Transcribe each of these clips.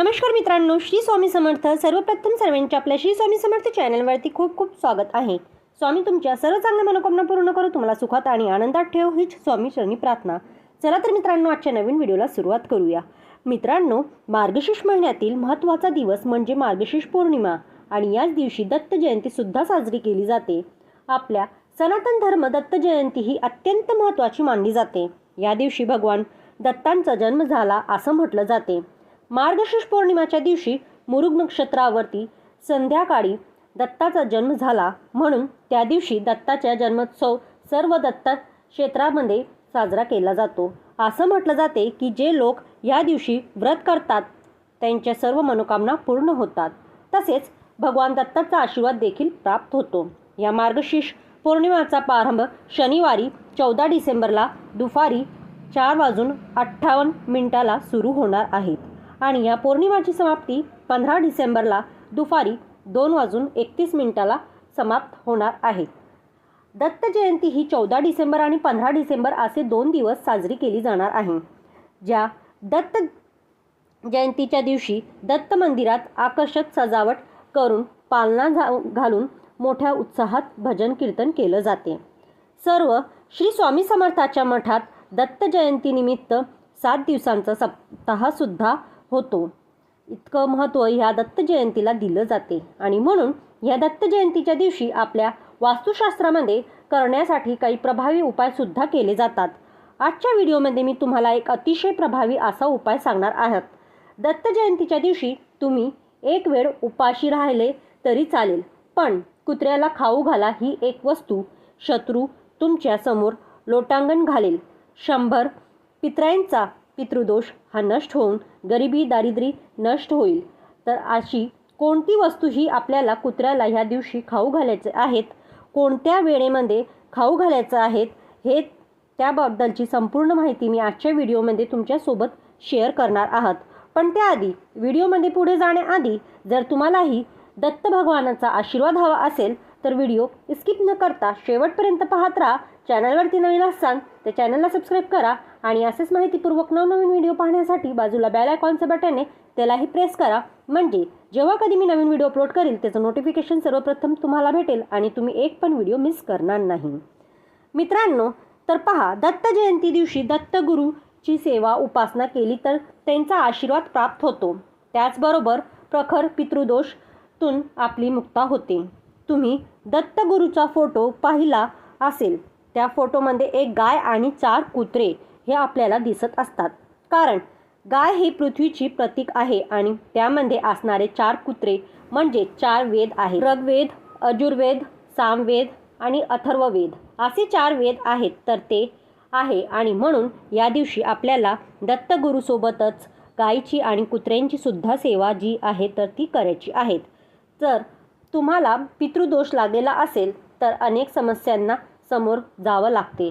नमस्कार मित्रांनो, श्री स्वामी समर्थ. सर्वप्रथम सर्वांचे आपल्या श्री स्वामी समर्थ चॅनलवरती खूप खूप स्वागत आहे. स्वामी तुमच्या सर्व चांगल्या मनोकामना पूर्ण करू, तुम्हाला सुखात आणि आनंदात ठेव, हीच स्वामी चरणी प्रार्थना. चला तर मित्रांनो, आजच्या नवीन व्हिडिओला सुरुवात करूया. मित्रांनो, मार्गशीर्ष महिन्यातील महत्त्वाचा दिवस म्हणजे मार्गशीर्ष पौर्णिमा आणि याच दिवशी दत्त जयंती सुद्धा साजरी केली जाते. आपल्या सनातन धर्म दत्त जयंती ही अत्यंत महत्त्वाची मानली जाते. या दिवशी भगवान दत्तांचा जन्म झाला असं म्हटलं जाते. मार्गशीर्ष पौर्णिमेच्या दिवशी मृग नक्षत्रावरती संध्याकाळी दत्ताचा जन्म झाला, म्हणून त्या दिवशी दत्ताचा जन्मोत्सव सर्व दत्त क्षेत्रामध्ये साजरा केला जातो. असं म्हटलं जाते की जे लोक या दिवशी व्रत करतात त्यांच्या सर्व मनोकामना पूर्ण होतात, तसेच भगवान दत्ताचा आशीर्वाद देखील प्राप्त होतो. या मार्गशीर्ष पौर्णिमेचा प्रारंभ शनिवारी 14 डिसेंबरला दुपारी 4:58 सुरू होणार आहे आणि या पौर्णिमेची समाप्ती 15 डिसेंबरला दुपारी 2:31 समाप्त होणार आहे. दत्त जयंती ही 14 डिसेंबर आणि 15 डिसेंबर असे 2 दिवस साजरी केली जाणार आहे. ज्या दत्त जयंतीच्या दिवशी दत्त मंदिरात आकर्षक सजावट करून पालना घालून मोठ्या उत्साहात भजन कीर्तन केलं जाते. सर्व श्री स्वामी समर्थाच्या मठात दत्त जयंतीनिमित्त 7 दिवसांचा सप्ताहसुद्धा होतो. इतकं महत्त्व ह्या दत्त जयंतीला दिलं जाते आणि म्हणून या दत्त जयंतीच्या दिवशी आपल्या वास्तुशास्त्रामध्ये करण्यासाठी काही प्रभावी उपायसुद्धा केले जातात. आजच्या व्हिडिओमध्ये मी तुम्हाला एक अतिशय प्रभावी असा उपाय सांगणार आहे. दत्त जयंतीच्या दिवशी तुम्ही एक वेळ उपाशी राहिले तरी चालेल, पण कुत्र्याला खाऊ घाला. ही एक वस्तू शत्रू तुमच्या समोर लोटांगण घालेल. 100 पितरांचा पितृदोष हा नष्ट होऊन गरिबी दारिद्र्य नष्ट होईल. तर अशी कोणती वस्तू ही आपल्याला कुत्र्याला ह्या दिवशी खाऊ घालायचे आहेत, कोणत्या वेळेमध्ये खाऊ घालायचं आहेत, हे त्याबद्दलची संपूर्ण माहिती मी आजच्या व्हिडिओमध्ये तुमच्यासोबत शेअर करणार आहात. पण त्याआधी व्हिडिओमध्ये पुढे जाण्याआधी जर तुम्हालाही दत्त भगवानाचा आशीर्वाद हवा असेल तर व्हिडिओ स्किप न करता शेवटपर्यंत पाहत राहा. चॅनलवरती नवीन असाल तर चॅनलला सबस्क्राईब करा आणि असेच माहितीपूर्वक नवनवीन व्हिडिओ पाहण्यासाठी बाजूला बेल आयकॉनचं बटन आहे त्यालाही प्रेस करा, म्हणजे जेव्हा कधी मी नवीन व्हिडिओ अपलोड करेल त्याचं नोटिफिकेशन सर्वप्रथम तुम्हाला भेटेल आणि तुम्ही एक पण व्हिडिओ मिस करणार नाही. मित्रांनो, तर पहा, दत्त जयंती दिवशी दत्तगुरूची सेवा उपासना केली तर त्यांचा आशीर्वाद प्राप्त होतो. त्याचबरोबर प्रखर पितृदोषातून आपली मुक्ता होते. तुम्ही दत्तगुरूचा फोटो पाहिला असेल, त्या फोटोमध्ये एक गाय आणि 4 कुत्रे हे आपल्याला दिसत असतात, कारण गाय ही पृथ्वीची प्रतीक आहे आणि त्यामध्ये असणारे 4 कुत्रे म्हणजे 4 वेद आहेत. ऋग्वेद, यजुर्वेद, सामवेद आणि अथर्ववेद असे 4 वेद आहेत. तर ते आहे आणि म्हणून या दिवशी आपल्याला दत्तगुरूसोबतच गायीची आणि कुत्र्यांची सुद्धा सेवा जी आहे तर ती करायची आहेत. जर तुम्हाला पितृदोष लागलेला असेल तर अनेक समस्यांना समोर जावं लागते.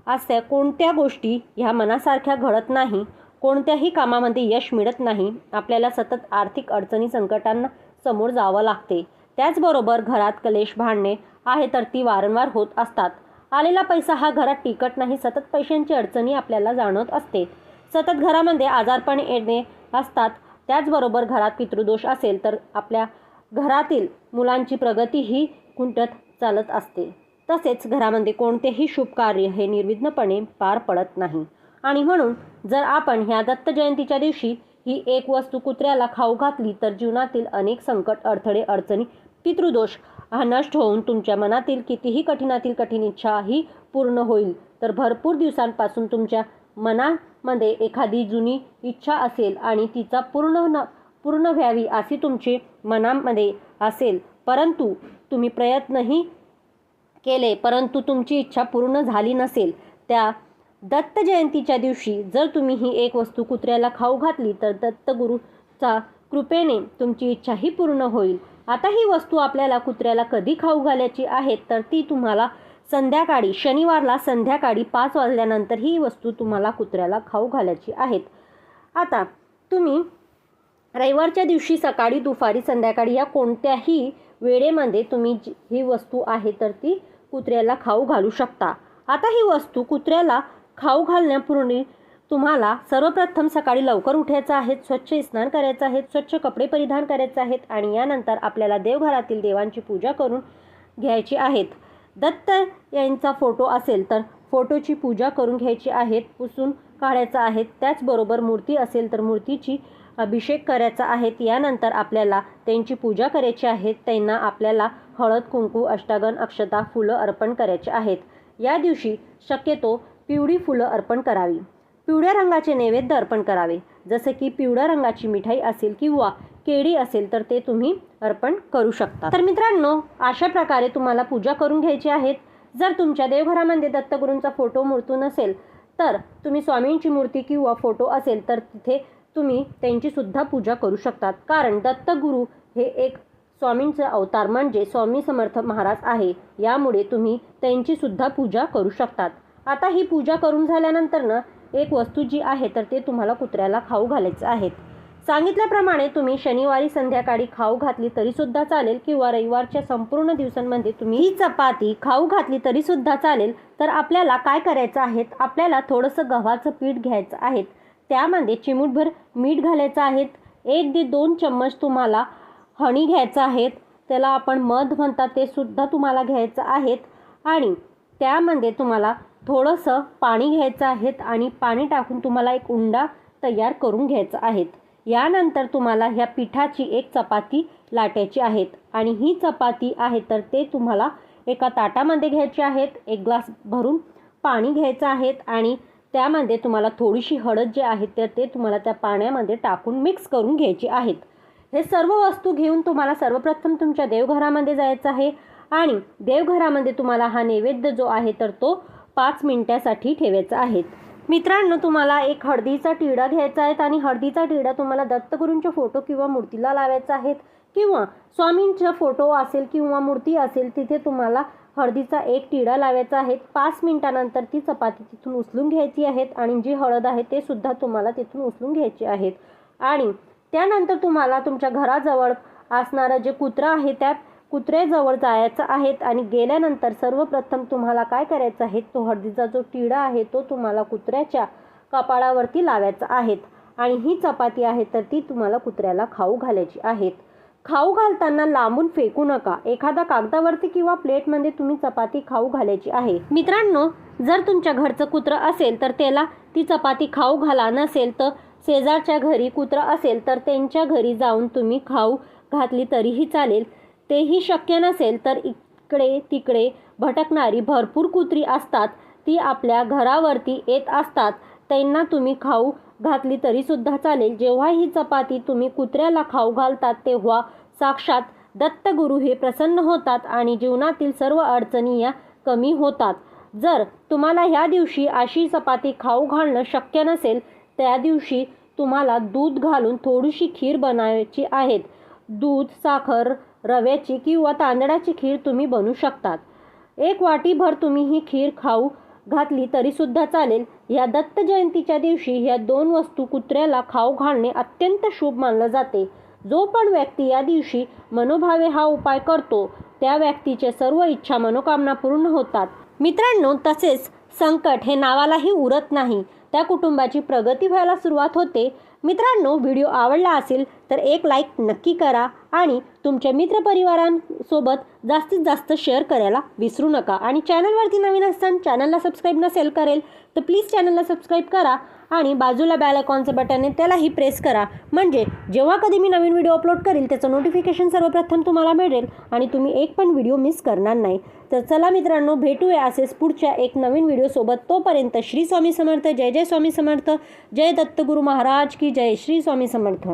अशा कोणत्या गोष्टी ह्या मनासारख्या घडत नाही, कोणत्याही कामामध्ये यश मिळत नाही, आपल्याला सतत आर्थिक अडचणी संकटांना समोर जावं लागते. त्याचबरोबर घरात क्लेश भांडणे आहे तर ती वारंवार होत असतात. आलेला पैसा हा घरात टिकत नाही, सतत पैशांची अडचणी आपल्याला जाणवत असते. सतत घरामध्ये आजारपण येणे असतात. त्याचबरोबर घरात पितृदोष असेल तर आपल्या घरातील मुलांची प्रगती ही खुंटत चालत असते. तसेच घरामध्ये कोणतेही शुभ कार्य हे निर्विघ्नपणे पार पडत नाही आणि म्हणून जर आपण ह्या दत्त जयंतीच्या दिवशी ही एक वस्तू कुत्र्याला खाऊ घातली तर जीवनातील अनेक संकट, अडथळे, अडचणी, पितृदोष हा नष्ट होऊन तुमच्या मनातील कितीही कठीणातील कठीण इच्छा ही पूर्ण होईल. तर भरपूर दिवसांपासून तुमच्या मनामध्ये एखादी जुनी इच्छा असेल आणि तिचा पूर्ण व्हावी अशी तुमची मनामध्ये असेल, परंतु तुम्ही प्रयत्नही केले परंतु तुमची इच्छा पूर्ण झाली नसेल, त्या दत्त जयंतीच्या दिवशी जर तुम्ही ही एक वस्तू कुत्र्याला खाऊ घातली तर दत्तगुरूच्या कृपेने तुमची इच्छा ही पूर्ण होईल. आता ही वस्तू आपल्याला कुत्र्याला कधी खाऊ घालायची आहे तर ती तुम्हाला संध्याकाळी शनिवारला संध्याकाळी 5 वाजल्यानंतर ही वस्तू तुम्हाला कुत्र्याला खाऊ घालायची आहेत. आता तुम्ही रविवारच्या दिवशी सकाळी, दुपारी, संध्याकाळी या कोणत्याही वेळेमध्ये तुम्ही ही वस्तू आहे तर ती कुत्र्याला खाऊ घालू शकता. आता ही वस्तू कुत्र्याला खाऊ घालण्यापूर्वी तुम्हाला सर्वप्रथम सकाळी लवकर उठायचं आहे, स्वच्छ स्नान करायचं आहे, स्वच्छ कपडे परिधान करायचे आहेत आणि यानंतर आपल्याला देवघरातील देवांची पूजा करून घ्यायची आहेत. दत्त यांचा फोटो असेल तर फोटोची पूजा करून घ्यायची आहेत, पुसून काढायचा आहे. त्याचबरोबर मूर्ती असेल तर मूर्तीची अभिषेक करायचा आहे. यानंतर आपल्याला त्यांची पूजा करायची आहे. त्यांना आपल्याला हळद, कुंकू, अष्टगंध, अक्षता, फुलं अर्पण करायचे आहेत. या दिवशी शक्यतो पिवळी फुलं अर्पण करावी. पिवळ्या रंगाचे नैवेद्य अर्पण करावे, जसे की पिवळ्या रंगाची मिठाई असेल किंवा केळी असेल तर ते तुम्ही अर्पण करू शकता. तर मित्रांनो, अशा प्रकारे तुम्हाला पूजा करून घ्यायची आहेत. जर तुमच्या देवघरामध्ये दत्तगुरूंचा फोटो मूर्ती नसेल तर तुम्ही स्वामींची मूर्ती किंवा फोटो असेल तर तिथे तुम्ही त्यांची सुद्धा पूजा करू शकतात. कारण दत्तगुरू हे एक स्वामींचे अवतार म्हणजे स्वामी समर्थ महाराज आहे. यामुळे तुम्ही त्यांची सुद्धा पूजा करू शकतात. आता ही पूजा करून झाल्यानंतर एक वस्तू जी आहे तर ते तुम्हाला कुत्र्याला खाऊ घालायचं आहे. सांगितल्याप्रमाणे तुम्ही शनिवारी संध्याकाळी खाऊ घातली तरी सुद्धा चालेल किंवा रविवारच्या संपूर्ण दिवसांमध्ये तुम्ही ही चपाती खाऊ घातली तरी सुद्धा चालेल. तर आपल्याला काय करायचं आहे, आपल्याला थोडंसं गव्हाचं पीठ घ्यायचं आहे. त्यामध्ये चिमूटभर मीठ घालायचं आहे. 1 ते 2 चम्मच तुम्हाला हनी घ्यायचं आहे, त्याला आपण मध म्हणतात, ते सुद्धा तुम्हाला घ्यायचं आहे. आणि त्यामध्ये तुम्हाला थोडंसं पाणी घ्यायचं आहे आणि पाणी टाकून तुम्हाला एक उंडा तयार करून घ्यायचा आहे. यानंतर तुम्हाला ह्या पिठाची एक चपाती लाटायची आहे आणि ही चपाती आहे तर ते तुम्हाला एका ताटामध्ये घ्यायची आहेत. 1 ग्लास भरून पाणी घ्यायचं आहे आणि त्यामध्ये तुम्हाला थोडीशी हळद जी आहे तर ते तुम्हाला त्या पाण्यामध्ये टाकून मिक्स करून घ्यायची आहेत. हे सर्व वस्तू घेऊन तुम्हाला सर्वप्रथम तुमच्या देवघरामध्ये जायचं आहे आणि देवघरामध्ये तुम्हाला हा नैवेद्य जो आहे तर तो 5 मिनिटासाठी ठेवायचा आहे. मित्रांनो, तुम्हाला एक हळदीचा टिडा घ्यायचा आहे आणि हळदीचा टिडा तुम्हाला दत्तगुरूंच्या फोटो किंवा मूर्तीला लावायचा आहे किंवा स्वामींचा फोटो असेल किंवा मूर्ती असेल तिथे तुम्हाला हळदीचा एक टिडा लावायचा आहे. 5 मिनिटानंतर ती चपाती तिथून उचलून घ्यायची आहे आणि जी हळद आहे ते सुद्धा तुम्हाला तिथून उचलून घ्यायची आहे. आणि त्यानंतर तुम्हाला तुमच्या घराजवळ असणारं जे कुत्रा आहे त्या कुत्र्याजवळ जायचं आहे आणि गेल्यानंतर सर्वप्रथम तुम्हाला काय करायचं आहे, तो हळदीचा जो टिडा आहे तो तुम्हाला कुत्र्याच्या कपाळावरती लावायचा आहे आणि ही चपाती आहे तर ती तुम्हाला कुत्र्याला खाऊ घालायची आहेत. खाऊ घालताना लांबून फेकू नका. एखादा कागदावरती किंवा प्लेटमध्ये तुम्ही चपाती खाऊ घालायची आहे. मित्रांनो, जर तुमच्या घरचं कुत्रं असेल तर त्याला ती चपाती खाऊ घाला, नसेल तर शेजारच्या घरी कुत्रं असेल तर त्यांच्या घरी जाऊन तुम्ही खाऊ घातली तरीही चालेल. तेही शक्य नसेल तर इकडे तिकडे भटकणारी भरपूर कुत्री असतात, ती आपल्या घरावरती येत असतात, त्यांना तुम्ही खाऊ घातली तरी सुद्धा चालेल. जेव्हा ही चपाती तुम्ही कुत्र्याला खाऊ घालतात तेव्हा साक्षात दत्तगुरू हे प्रसन्न होतात आणि जीवनातील सर्व अडचणी या कमी होतात. जर तुम्हाला ह्या दिवशी अशी चपाती खाऊ घालणं शक्य नसेल, त्या दिवशी तुम्हाला दूध घालून थोडीशी खीर बनवायची आहे. दूध, साखर, रव्याची किंवा तांदळाची खीर तुम्ही बनवू शकतात. 1 वाटीभर तुम्ही ही खीर खाऊ घातली तरी सुद्धा चालेल. या दत्त जयंतीच्या दिवशी ह्या 2 वस्तू कुत्र्याला खाऊ घालणे अत्यंत शुभ मानलं जाते. जो पण व्यक्ती या दिवशी मनोभावे हा उपाय करतो त्या व्यक्तीचे सर्व इच्छा मनोकामना पूर्ण होतात. मित्रांनो, तसेच संकट हे नावालाही उरत नाही, त्या कुटुंबाची प्रगती व्हायला सुरुवात होते. मित्रांनो, व्हिडिओ आवडला असेल तर एक लाईक नक्की करा आणि तुमच्या मित्रपरिवारांसोबत जास्तीत जास्त शेअर करायला विसरू नका. आणि चॅनलवरती नवीन असताना चॅनलला सबस्क्राईब नसेल करेल तर प्लीज चॅनलला सबस्क्राईब करा आणि बाजूला बेल आयकॉनचं बटन आहे त्यालाही प्रेस करा, म्हणजे जेव्हा कधी मी नवीन व्हिडिओ अपलोड करेल त्याचं नोटिफिकेशन सर्वप्रथम तुम्हाला मिळेल आणि तुम्ही एक पण व्हिडिओ मिस करणार नाही. तर चला मित्रांनो, भेटूया असेच पुढच्या एक नवीन व्हिडिओसोबत. तोपर्यंत श्री स्वामी समर्थ. जय जय स्वामी समर्थ. जय दत्तगुरू महाराज की जय. श्री स्वामी समर्थ.